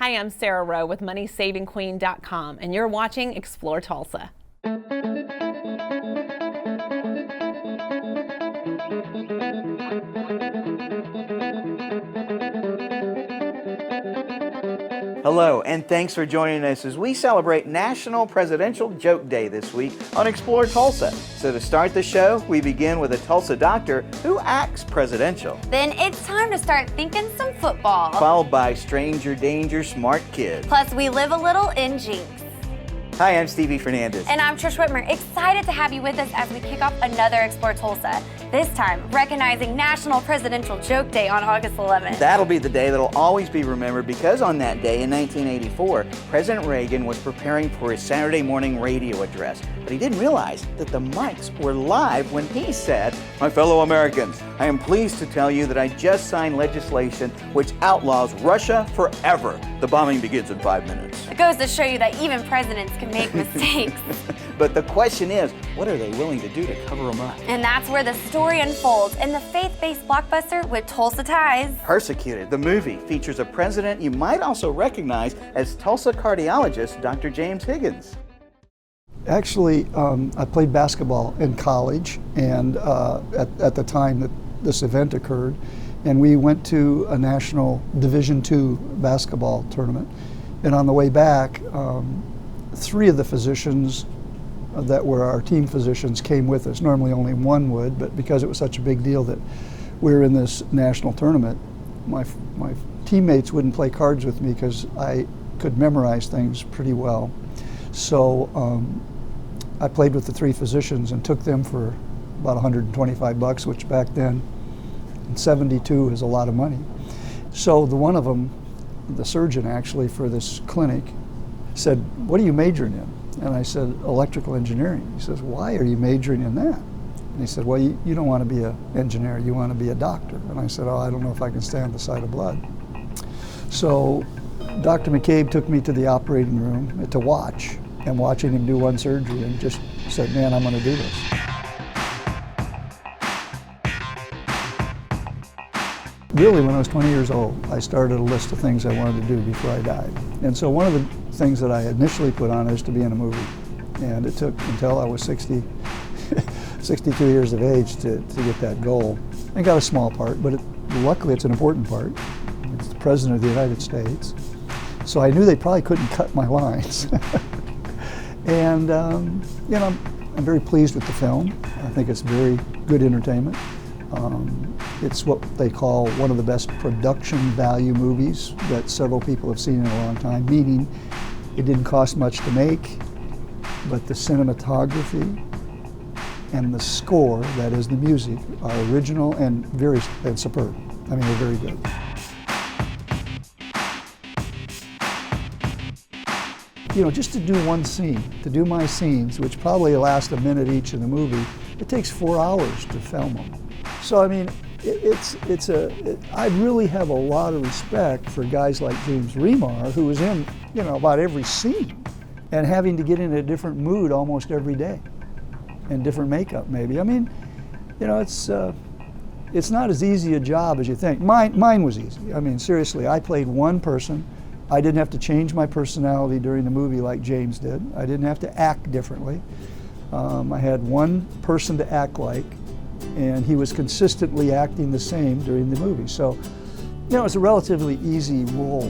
Hi, I'm Sarah Rowe with MoneySavingQueen.com, and you're watching Explore Tulsa. Hello, and thanks for joining us as we celebrate National Presidential Joke Day this week on Explore Tulsa. So to start the show, we begin with a Tulsa doctor who acts presidential. Then it's time to start thinking some football. Followed by Stranger Danger Smart Kid. Plus, we live a little in Jenks. Hi, I'm Stevie Fernandez. And I'm Trish Whitmer. Excited to have you with us as we kick off another Explore Tulsa. This time, recognizing National Presidential Joke Day on August 11th. That'll be the day that'll always be remembered because on that day in 1984, President Reagan was preparing for his Saturday morning radio address. But he didn't realize that the mics were live when he said, "My fellow Americans, I am pleased to tell you that I just signed legislation which outlaws Russia forever. The bombing begins in 5 minutes." It goes to show you that even presidents can make mistakes. But the question is, what are they willing to do to cover them up? And that's where the story unfolds in the faith-based blockbuster with Tulsa ties. Persecuted, the movie, features a president you might also recognize as Tulsa cardiologist Dr. James Higgins. Actually, I played basketball in college, and at the time that this event occurred, and we went to a national Division II basketball tournament. And on the way back, 3 of the physicians that were our team physicians came with us. Normally only one would, but because it was such a big deal that we were in this national tournament, my teammates wouldn't play cards with me because I could memorize things pretty well. So I played with the 3 physicians and took them for about $125, which back then in '72 is a lot of money. So the one of them, the surgeon actually for this clinic, said, "What are you majoring in?" And I said, "Electrical engineering." He says, "Why are you majoring in that?" And he said, "Well, you don't want to be an engineer, you want to be a doctor." And I said, "Oh, I don't know if I can stand the sight of blood." So Dr. McCabe took me to the operating room to watch, and watching him do one surgery, and just said, "Man, I'm going to do this." Really, when I was 20 years old, I started a list of things I wanted to do before I died. And so one of the things that I initially put on is to be in a movie. And it took until I was 62 years of age to get that goal. I got a small part, but luckily it's an important part. It's the President of the United States. So I knew they probably couldn't cut my lines. And, you know, I'm very pleased with the film. I think it's very good entertainment. It's what they call one of the best production value movies that several people have seen in a long time, meaning it didn't cost much to make, but the cinematography and the score, that is the music, are original and superb. I mean, they're very good. You know, just to do one scene, to do my scenes, which probably last a minute each in the movie, it takes 4 hours to film them. So, I mean, I really have a lot of respect for guys like James Remar, who was in, you know, about every scene, and having to get in a different mood almost every day, and different makeup maybe. I mean, you know, it's not as easy a job as you think. Mine was easy. I mean, seriously, I played one person. I didn't have to change my personality during the movie like James did. I didn't have to act differently. I had one person to act like, and he was consistently acting the same during the movie. So, you know, it's a relatively easy role.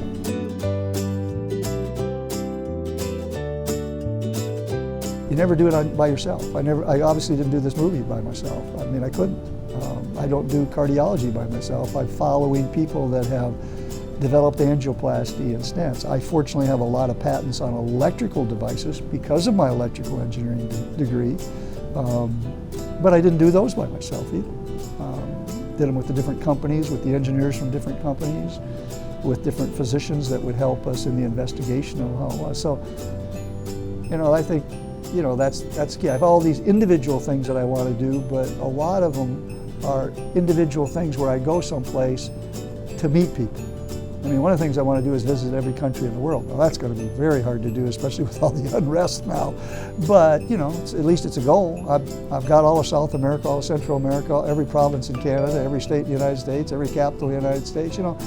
You never do it by yourself. I obviously didn't do this movie by myself. I mean, I couldn't. I don't do cardiology by myself. I'm following people that have developed angioplasty and stents. I fortunately have a lot of patents on electrical devices because of my electrical engineering degree. But I didn't do those by myself either. Did them with the different companies, with the engineers from different companies, with different physicians that would help us in the investigation of how it was. So, you know, I think, you know, that's key. I have all these individual things that I want to do, but a lot of them are individual things where I go someplace to meet people. I mean, one of the things I want to do is visit every country in the world. Well, that's going to be very hard to do, especially with all the unrest now. But, you know, at least it's a goal. I've got all of South America, all of Central America, every province in Canada, every state in the United States, every capital in the United States. You know,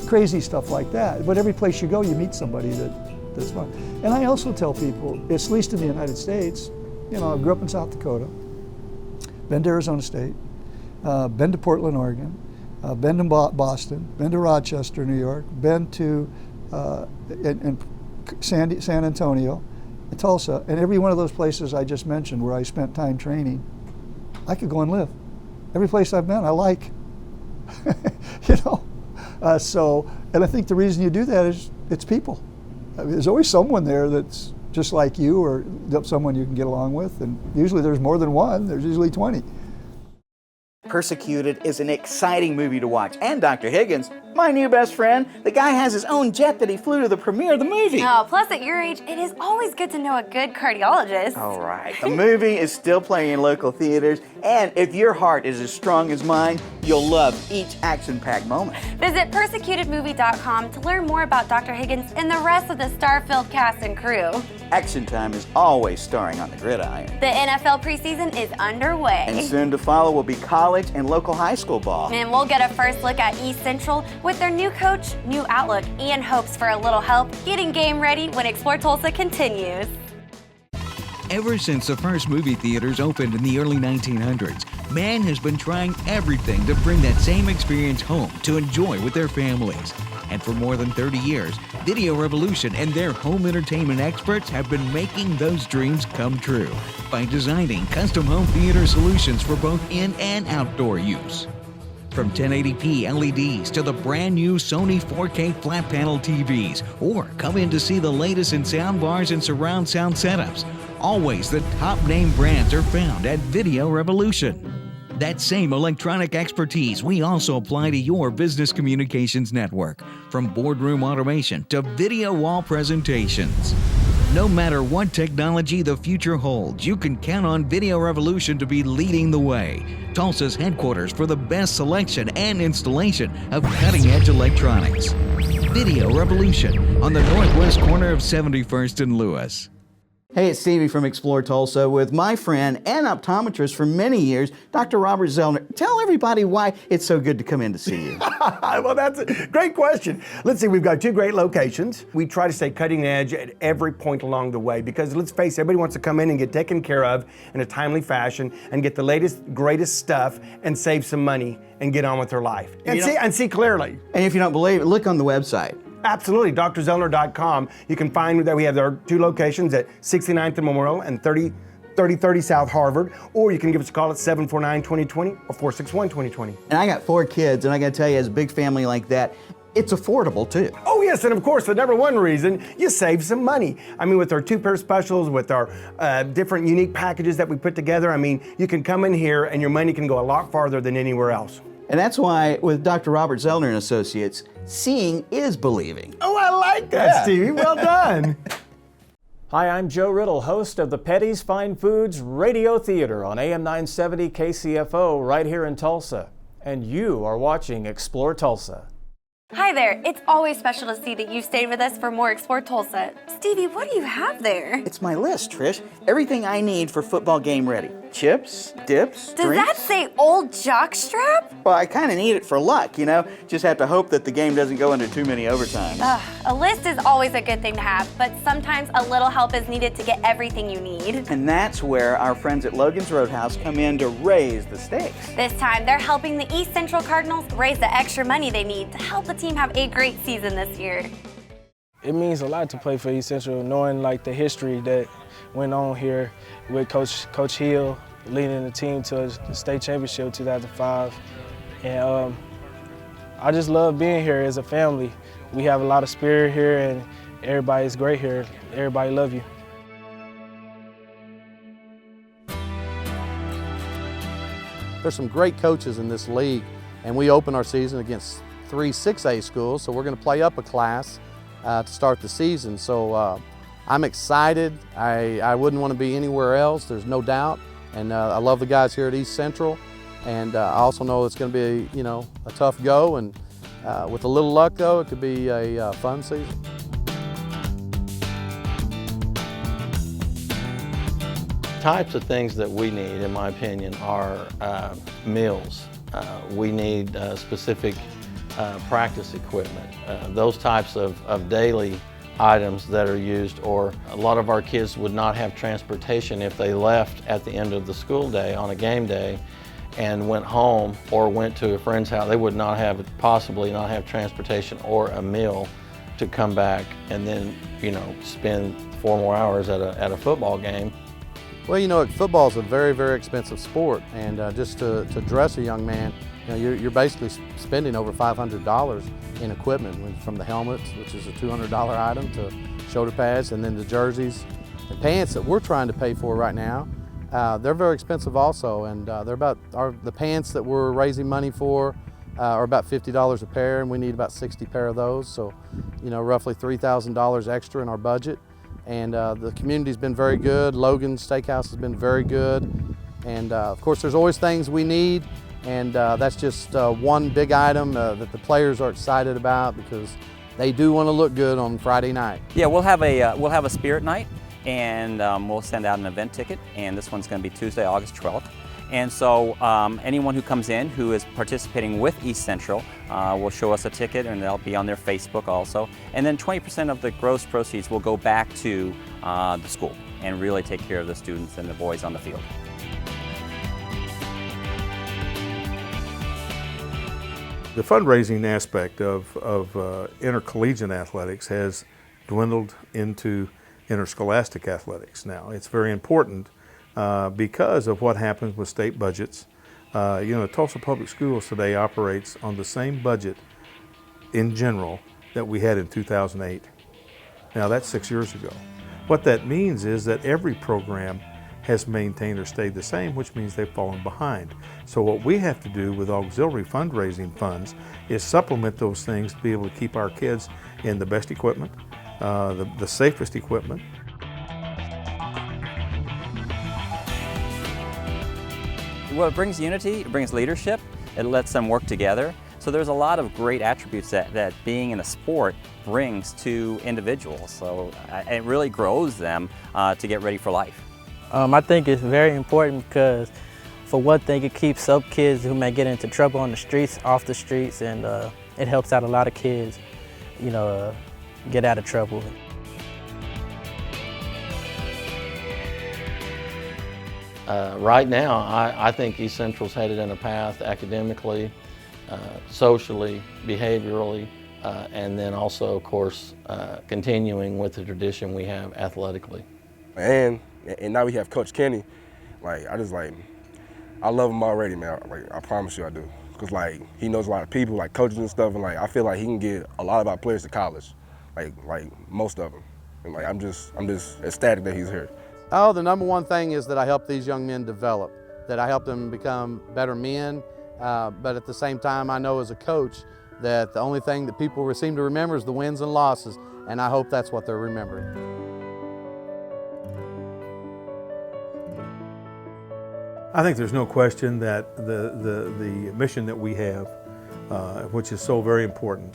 crazy stuff like that. But every place you go, you meet somebody that's fun. And I also tell people, at least in the United States, you know, I grew up in South Dakota, been to Arizona State, been to Portland, Oregon, been to Boston, been to Rochester, New York, been to in San Antonio, and Tulsa, and every one of those places I just mentioned where I spent time training, I could go and live. Every place I've been, I like. You know, and I think the reason you do that is it's people. I mean, there's always someone there that's just like you, or someone you can get along with, and usually there's more than one. There's usually 20. Persecuted is an exciting movie to watch. And Dr. Higgins, my new best friend, the guy has his own jet that he flew to the premiere of the movie. Oh, plus at your age, it is always good to know a good cardiologist. All right, the movie is still playing in local theaters, and if your heart is as strong as mine, you'll love each action-packed moment. Visit persecutedmovie.com to learn more about Dr. Higgins and the rest of the star-filled cast and crew. Action Time is always starring on the gridiron. The NFL preseason is underway. And soon to follow will be college and local high school ball. And we'll get a first look at East Central with their new coach, new outlook, and hopes for a little help getting game ready when Explore Tulsa continues. Ever since the first movie theaters opened in the early 1900s, man has been trying everything to bring that same experience home to enjoy with their families. And for more than 30 years, Video Revolution and their home entertainment experts have been making those dreams come true by designing custom home theater solutions for both in and outdoor use. From 1080p LEDs to the brand new Sony 4K flat panel TVs, or come in to see the latest in sound bars and surround sound setups. Always the top name brands are found at Video Revolution. That same electronic expertise we also apply to your business communications network, from boardroom automation to video wall presentations. No matter what technology the future holds, you can count on Video Revolution to be leading the way. Tulsa's headquarters for the best selection and installation of cutting-edge electronics. Video Revolution on the northwest corner of 71st and Lewis. Hey, it's Stevie from Explore Tulsa with my friend and optometrist for many years, Dr. Robert Zellner. Tell everybody why it's so good to come in to see you. Well, that's a great question. Let's see, we've got two great locations. We try to stay cutting edge at every point along the way because let's face it, everybody wants to come in and get taken care of in a timely fashion and get the latest, greatest stuff and save some money and get on with their life. And see clearly. And if you don't believe it, look on the website. Absolutely, drzellner.com. You can find that we have our two locations at 69th and Memorial and 3030 South Harvard, or you can give us a call at 749-2020 or 461-2020. And I got 4 kids, and I gotta tell you, as a big family like that, it's affordable too. Oh yes, and of course, the number one reason, you save some money. I mean, with our 2-pair specials, with our different unique packages that we put together, I mean, you can come in here and your money can go a lot farther than anywhere else. And that's why with Dr. Robert Zellner and Associates, seeing is believing. Oh, I like that, Stevie. Well done. Hi, I'm Joe Riddle, host of the Petty's Fine Foods Radio Theater on AM 970 KCFO right here in Tulsa. And you are watching Explore Tulsa. Hi there. It's always special to see that you stayed with us for more Explore Tulsa. Stevie, what do you have there? It's my list, Trish. Everything I need for football game ready. Chips, dips, Does drinks. that say old jockstrap? Well, I kind of need it for luck, you know? Just have to hope that the game doesn't go into too many overtimes. A list is always a good thing to have, but sometimes a little help is needed to get everything you need. And that's where our friends at Logan's Roadhouse come in to raise the stakes. This time, they're helping the East Central Cardinals raise the extra money they need to help the team have a great season this year. It means a lot to play for East Central, knowing like the history that went on here with Coach Hill leading the team to the state championship in 2005. And I just love being here as a family. We have a lot of spirit here and everybody's great here. Everybody love you. There's some great coaches in this league, and we open our season against 3 6A schools, so we're going to play up a class to start the season. So I'm excited. I wouldn't want to be anywhere else, there's no doubt. And I love the guys here at East Central, and I also know it's going to be, a tough go. And with a little luck, though, it could be a fun season. Types of things that we need, in my opinion, are meals. We need specific practice equipment, those types of daily items that are used. Or a lot of our kids would not have transportation if they left at the end of the school day on a game day and went home or went to a friend's house. They would not have, possibly not have transportation or a meal to come back and then, you know, spend 4 more hours at a football game. Well, you know, football is a very, very expensive sport, and just to dress a young man, you know, you're basically spending over $500 in equipment, from the helmets, which is a $200 item, to shoulder pads, and then the jerseys and pants that we're trying to pay for right now. They're very expensive also, and they're about the pants that we're raising money for are about $50 a pair, and we need about 60 pair of those. So, you know, roughly $3,000 extra in our budget. And the community's been very good. Logan's Steakhouse has been very good. And of course, there's always things we need, and that's just one big item that the players are excited about, because they do want to look good on Friday night. Yeah, we'll have a spirit night, and we'll send out an event ticket, and this one's going to be Tuesday, August 12th. And so anyone who comes in who is participating with East Central will show us a ticket, and they'll be on their Facebook also. And then 20% of the gross proceeds will go back to the school and really take care of the students and the boys on the field. The fundraising aspect of intercollegiate athletics has dwindled into interscholastic athletics now. It's very important because of what happens with state budgets. You know, Tulsa Public Schools today operates on the same budget in general that we had in 2008. Now that's 6 years ago. What that means is that every program has maintained or stayed the same, which means they've fallen behind. So what we have to do with auxiliary fundraising funds is supplement those things to be able to keep our kids in the best equipment, the safest equipment. Well, it brings unity, it brings leadership, it lets them work together. So there's a lot of great attributes that being in a sport brings to individuals. So it really grows them to get ready for life. I think it's very important because, for one thing, it keeps some kids who may get into trouble on the streets off the streets, and it helps out a lot of kids, you know, get out of trouble. Right now, I think East Central's headed in a path academically, socially, behaviorally, and then also, of course, continuing with the tradition we have athletically. And now we have Coach Kenny. Like, I love him already, man. Like, I promise you I do. Because, like, he knows a lot of people, like coaches and stuff, and, like, I feel like he can get a lot of our players to college, like most of them. And, like, I'm just ecstatic that he's here. Oh, the number one thing is that I help these young men develop, that I help them become better men, but at the same time, I know as a coach that the only thing that people seem to remember is the wins and losses, and I hope that's what they're remembering. I think there's no question that the mission that we have, which is so very important,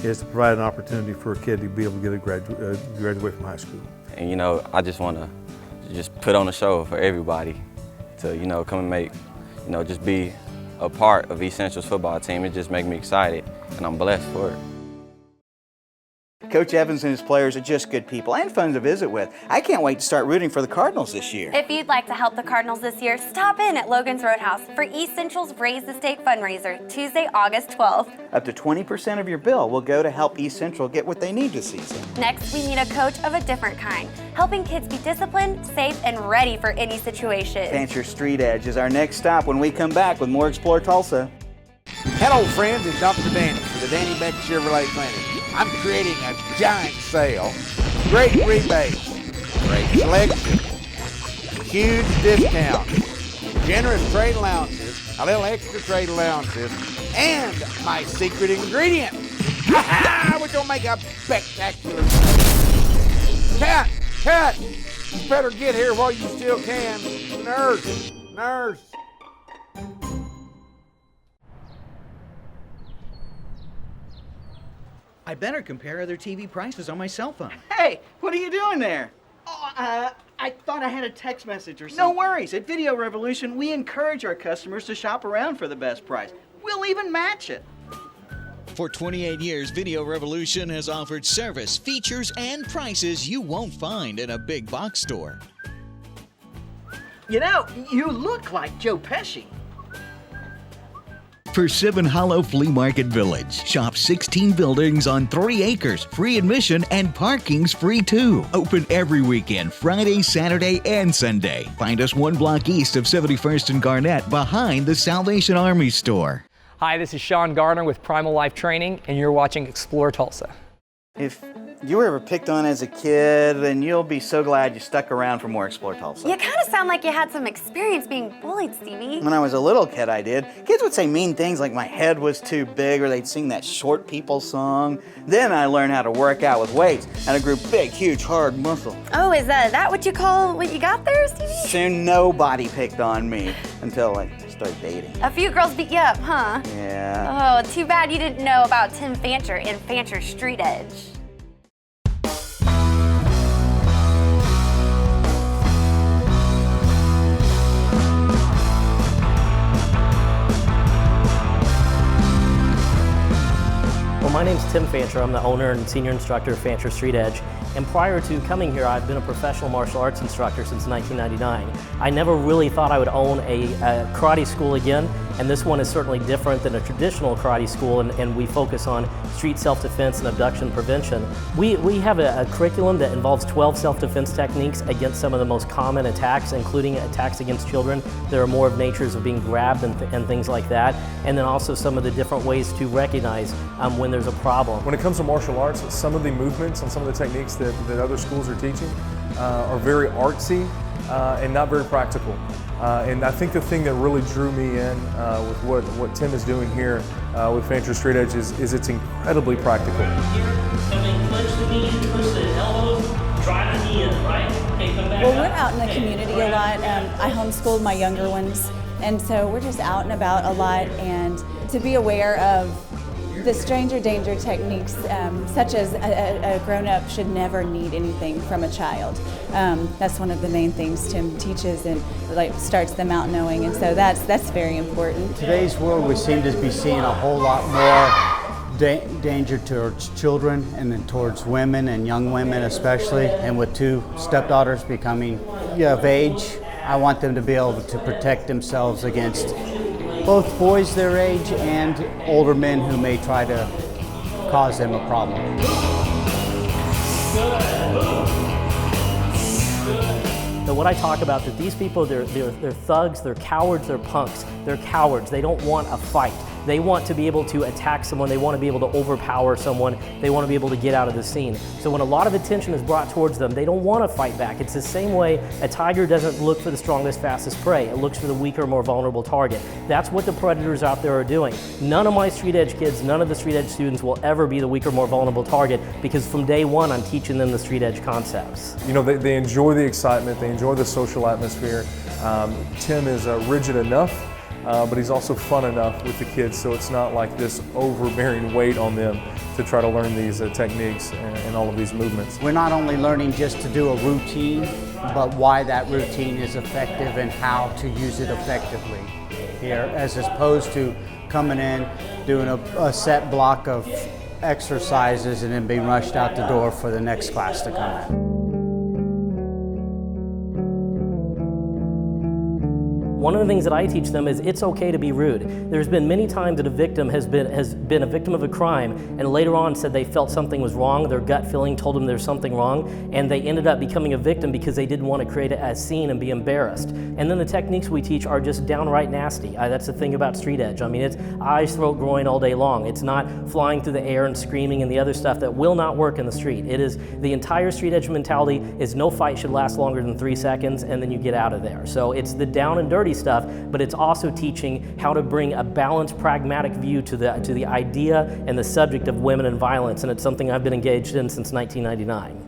is to provide an opportunity for a kid to be able to get graduate from high school. And, you know, I just want to put on a show for everybody to, you know, come and make, you know, just be a part of East Central's football team. It just makes me excited, and I'm blessed for it. Coach Evans and his players are just good people and fun to visit with. I can't wait to start rooting for the Cardinals this year. If you'd like to help the Cardinals this year, stop in at Logan's Roadhouse for East Central's Raise the State fundraiser, Tuesday, August 12th. Up to 20% of your bill will go to help East Central get what they need this season. Next, we need a coach of a different kind, helping kids be disciplined, safe, and ready for any situation. Fancher Street Edge is our next stop when we come back with more Explore Tulsa. Hello friends, it's Dr. Danny for the Danny Beck Chevrolet Clinic. I'm creating a giant sale, great rebates, great selection, huge discounts, generous trade allowances, a little extra trade allowances, and my secret ingredient, which will make a spectacular sale. Cut! You better get here while you still can. Nurse! I better compare other TV prices on my cell phone. Hey, what are you doing there? Oh, I thought I had a text message or something. No worries. At Video Revolution, we encourage our customers to shop around for the best price. We'll even match it. For 28 years, Video Revolution has offered service, features, and prices you won't find in a big box store. You know, you look like Joe Pesci. Persimmon Hollow Flea Market Village. Shop 16 buildings on 3 acres. Free admission and parking's free too. Open every weekend, Friday, Saturday, and Sunday. Find us 1 block east of 71st and Garnett behind the Salvation Army store. Hi, this is Sean Garner with Primal Life Training, and you're watching Explore Tulsa. If you were ever picked on as a kid, then you'll be so glad you stuck around for more Explore Tulsa. You kind of sound like you had some experience being bullied, Stevie. When I was a little kid, I did. Kids would say mean things like my head was too big, or they'd sing that short people song. Then I learned how to work out with weights, and I grew big, huge, hard muscle. Oh, is that what you call what you got there, Stevie? Soon nobody picked on me until I started dating. A few girls beat you up, huh? Yeah. Oh, too bad you didn't know about Tim Fancher and Fancher Street Edge. Well, my name's Tim Fancher. I'm the owner and senior instructor of Fancher Street Edge. And prior to coming here, I've been a professional martial arts instructor since 1999. I never really thought I would own a karate school again, and this one is certainly different than a traditional karate school, and we focus on street self-defense and abduction prevention. We have a curriculum that involves 12 self-defense techniques against some of the most common attacks, including attacks against children. There are more of natures of being grabbed and things like that, and then also some of the different ways to recognize when there's a problem. When it comes to martial arts, some of the movements and some of the techniques that other schools are teaching are very artsy and not very practical. And I think the thing that really drew me in with what Tim is doing here with Fancher Street Edge is it's incredibly practical. Well, we're out in the community a lot. I homeschooled my younger ones, and so we're just out and about a lot, and to be aware of the stranger danger techniques, such as a grown-up should never need anything from a child. That's one of the main things Tim teaches and starts them out knowing, and so that's very important. In today's world, we seem to be seeing a whole lot more danger towards children and then towards women and young women especially, and with 2 stepdaughters becoming of age, I want them to be able to protect themselves against both boys their age and older men who may try to cause them a problem. So what I talk about, that these people, they're thugs, they're cowards, they're punks, they're cowards. They don't want a fight. They want to be able to attack someone, they want to be able to overpower someone, they want to be able to get out of the scene. So when a lot of attention is brought towards them, they don't want to fight back. It's the same way a tiger doesn't look for the strongest, fastest prey. It looks for the weaker, more vulnerable target. That's what the predators out there are doing. None of my street edge kids, none of the street edge students will ever be the weaker, more vulnerable target, because from day one I'm teaching them the street edge concepts. You know, they enjoy the excitement, they enjoy the social atmosphere. Tim is rigid enough, but he's also fun enough with the kids, so it's not like this overbearing weight on them to try to learn these techniques and all of these movements. We're not only learning just to do a routine, but why that routine is effective and how to use it effectively here, as opposed to coming in, doing a set block of exercises and then being rushed out the door for the next class to come in. One of the things that I teach them is it's okay to be rude. There's been many times that a victim has been a victim of a crime and later on said they felt something was wrong, their gut feeling told them there's something wrong, and they ended up becoming a victim because they didn't want to create a scene and be embarrassed. And then the techniques we teach are just downright nasty. That's the thing about street edge. I mean, it's eyes, throat, groin all day long. It's not flying through the air and screaming and the other stuff that will not work in the street. It is the entire street edge mentality is no fight should last longer than 3 seconds and then you get out of there. So it's the down and dirty stuff, but it's also teaching how to bring a balanced, pragmatic view to the idea and the subject of women and violence, and it's something I've been engaged in since 1999.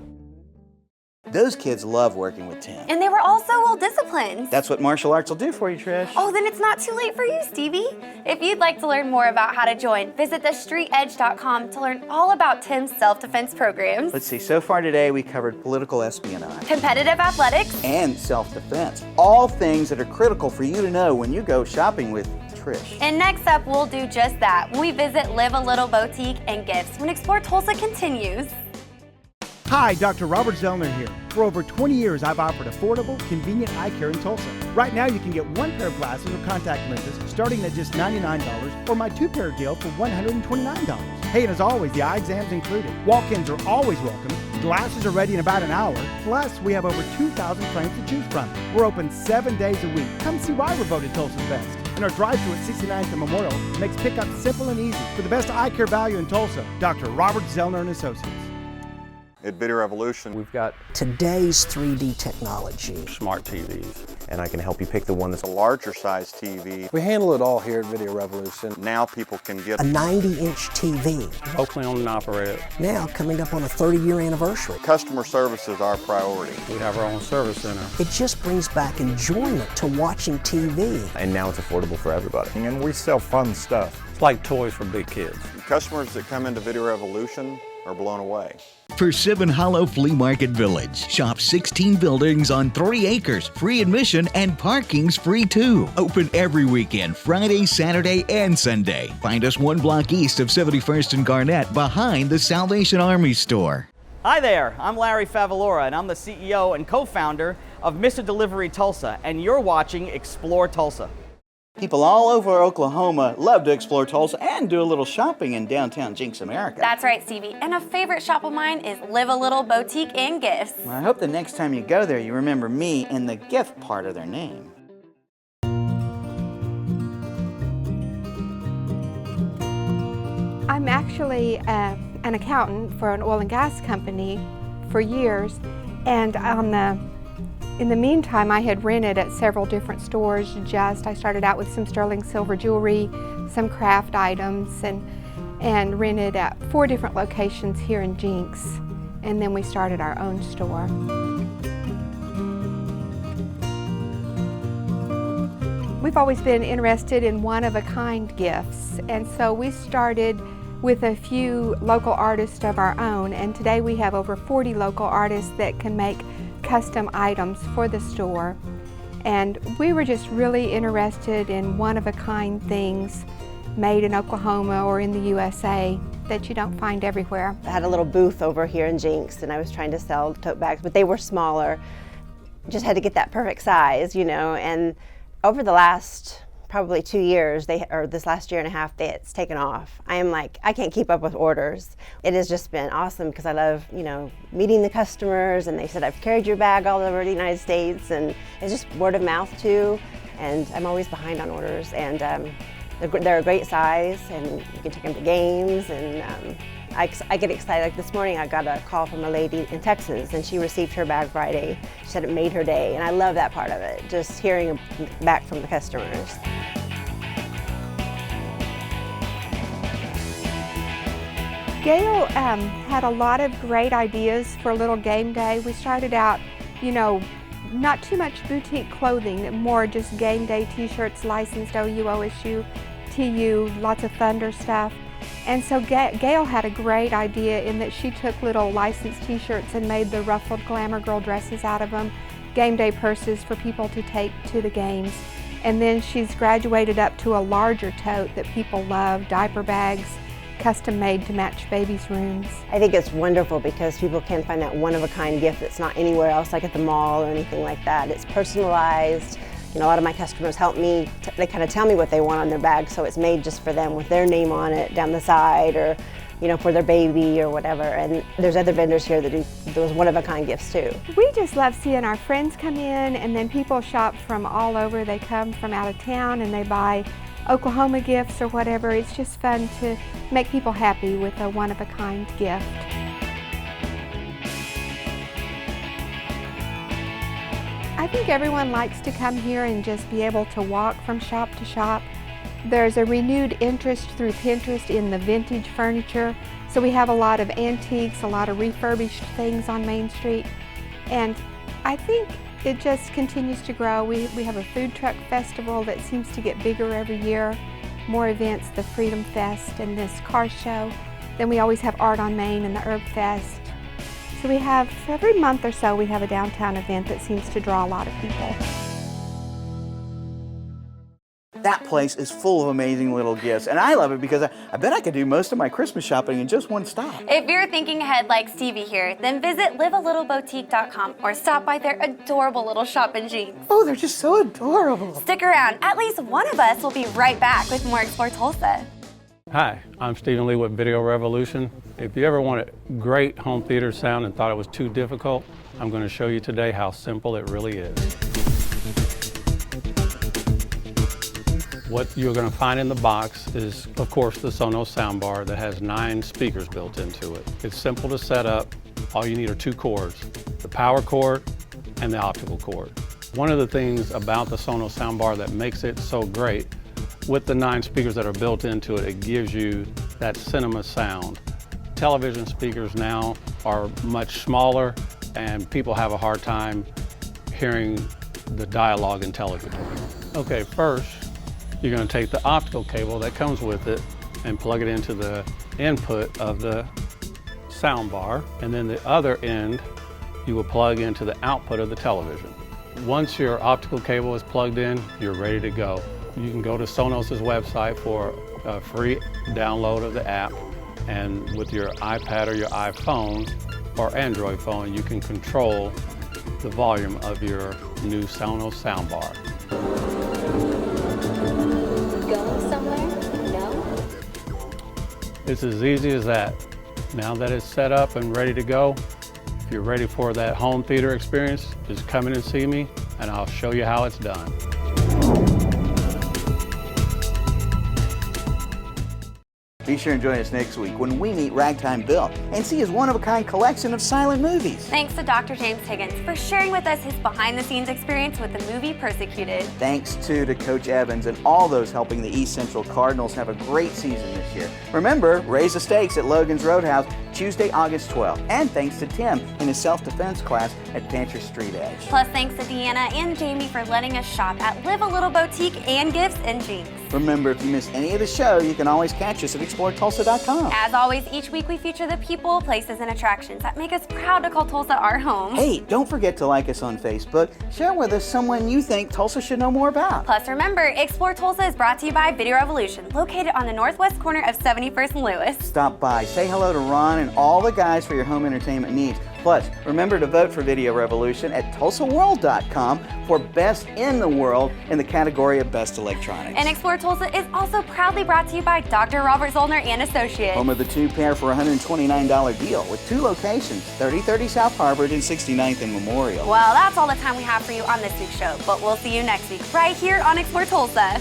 Those kids love working with Tim. And they were all so well disciplined. That's what martial arts will do for you, Trish. Oh, then it's not too late for you, Stevie. If you'd like to learn more about how to join, visit thestreetedge.com to learn all about Tim's self-defense programs. Let's see, so far today we covered political espionage, competitive athletics, and self-defense. All things that are critical for you to know when you go shopping with Trish. And next up, we'll do just that when we visit Live a Little Boutique and Gifts when Explore Tulsa continues. Hi, Dr. Robert Zellner here. For over 20 years, I've offered affordable, convenient eye care in Tulsa. Right now, you can get one pair of glasses or contact lenses starting at just $99 or my two-pair deal for $129. Hey, and as always, the eye exam's included. Walk-ins are always welcome. Glasses are ready in about an hour. Plus, we have over 2,000 frames to choose from. We're open 7 days a week. Come see why we're voted Tulsa's best. And our drive-thru at 69th and Memorial makes pickup simple and easy. For the best eye care value in Tulsa, Dr. Robert Zellner and Associates. At Video Revolution, we've got today's 3D technology, smart TVs, and I can help you pick the one that's a larger size TV. We handle it all here at Video Revolution. Now people can get a 90-inch TV. Locally owned and operated. Now coming up on a 30-year anniversary. Customer service is our priority. We have our own service center. It just brings back enjoyment to watching TV. And now it's affordable for everybody. And we sell fun stuff. It's like toys for big kids. Customers that come into Video Revolution are blown away. Persimmon Hollow Flea Market Village. Shop 16 buildings on 3 acres. Free admission and parking's free too. Open every weekend, Friday, Saturday, and Sunday. Find us 1 block east of 71st and Garnett behind the Salvation Army store. Hi there, I'm Larry Favalora and I'm the CEO and co-founder of Mr. Delivery Tulsa, and you're watching Explore Tulsa. People all over Oklahoma love to explore Tulsa and do a little shopping in downtown Jenks, America. That's right, Stevie. And a favorite shop of mine is Live a Little Boutique and Gifts. Well, I hope the next time you go there, you remember me and the gift part of their name. I'm actually an accountant for an oil and gas company for years, and in the meantime, I had rented at several different stores. I started out with some sterling silver jewelry, some craft items, and rented at 4 different locations here in Jenks. And then we started our own store. We've always been interested in one-of-a-kind gifts, and so we started with a few local artists of our own, and today we have over 40 local artists that can make custom items for the store. And we were just really interested in one-of-a-kind things made in Oklahoma or in the USA that you don't find everywhere. I had a little booth over here in Jenks and I was trying to sell tote bags, but they were smaller. Just had to get that perfect size, you know, and over the last probably 2 years, this last year and a half, it's taken off. I can't keep up with orders. It has just been awesome because I love, you know, meeting the customers, and they said, I've carried your bag all over the United States, and it's just word of mouth too, and I'm always behind on orders, and they're a great size, and you can take them to games, and I get excited. Like this morning, I got a call from a lady in Texas, and she received her bag Friday. She said it made her day, and I love that part of it, just hearing back from the customers. Gail had a lot of great ideas for a little game day. We started out, you know, not too much boutique clothing, more just game day t-shirts, licensed OU, OSU, TU, lots of Thunder stuff. And so Gail had a great idea in that she took little licensed t-shirts and made the ruffled glamour girl dresses out of them, game day purses for people to take to the games. And then she's graduated up to a larger tote that people love, diaper bags, custom made to match babies' rooms. I think it's wonderful because people can find that one-of-a-kind gift that's not anywhere else, like at the mall or anything like that. It's personalized. You know, a lot of my customers help me, they kind of tell me what they want on their bag, so it's made just for them with their name on it down the side, or, you know, for their baby or whatever. And there's other vendors here that do those one-of-a-kind gifts too. We just love seeing our friends come in, and then people shop from all over. They come from out of town and they buy Oklahoma gifts or whatever. It's just fun to make people happy with a one-of-a-kind gift. I think everyone likes to come here and just be able to walk from shop to shop. There's a renewed interest through Pinterest in the vintage furniture, so we have a lot of antiques, a lot of refurbished things on Main Street, and I think it just continues to grow. We have a food truck festival that seems to get bigger every year, more events, the Freedom Fest and this car show. Then we always have Art on Main and the Herb Fest. So we have, every month or so, we have a downtown event that seems to draw a lot of people. That place is full of amazing little gifts, and I love it because I bet I could do most of my Christmas shopping in just one stop. If you're thinking ahead like Stevie here, then visit livealittleboutique.com or stop by their adorable little shop in Jenks. Oh, they're just so adorable. Stick around. At least one of us will be right back with more Explore Tulsa. Hi, I'm Stephen Lee with Video Revolution. If you ever wanted great home theater sound and thought it was too difficult, I'm going to show you today how simple it really is. What you're going to find in the box is, of course, the Sonos soundbar that has 9 speakers built into it. It's simple to set up. All you need are 2 cords, the power cord and the optical cord. One of the things about the Sonos soundbar that makes it so great, with the 9 speakers that are built into it, it gives you that cinema sound. Television speakers now are much smaller and people have a hard time hearing the dialogue in television. Okay, first, you're going to take the optical cable that comes with it and plug it into the input of the soundbar, and then the other end you will plug into the output of the television. Once your optical cable is plugged in, you're ready to go. You can go to Sonos' website for a free download of the app, and with your iPad or your iPhone or Android phone, you can control the volume of your new Sonos soundbar. Going somewhere? No? It's as easy as that. Now that it's set up and ready to go, if you're ready for that home theater experience, just come in and see me and I'll show you how it's done. Be sure and join us next week when we meet Ragtime Bill and see his one-of-a-kind collection of silent movies. Thanks to Dr. James Higgins for sharing with us his behind-the-scenes experience with the movie Persecuted. Thanks too to Coach Evans and all those helping the East Central Cardinals have a great season this year. Remember, raise the stakes at Logan's Roadhouse Tuesday, August 12th. And thanks to Tim in his self-defense class at Fancher Street Edge. Plus thanks to Deanna and Jamie for letting us shop at Live a Little Boutique and Gifts in Jenks. Remember, if you missed any of the show, you can always catch us at ExploreTulsa.com. As always, each week we feature the people, places, and attractions that make us proud to call Tulsa our home. Hey, don't forget to like us on Facebook. Share with us someone you think Tulsa should know more about. Plus, remember, Explore Tulsa is brought to you by Video Revolution, located on the northwest corner of 71st and Lewis. Stop by, say hello to Ron and all the guys for your home entertainment needs. Plus, remember to vote for Video Revolution at TulsaWorld.com for Best in the World in the category of Best Electronics. And Explore Tulsa is also proudly brought to you by Dr. Robert Zollner and Associates. Home of the 2-pair for $129 deal with 2 locations, 3030 South Harvard and 69th and Memorial. Well, that's all the time we have for you on this week's show, but we'll see you next week right here on Explore Tulsa.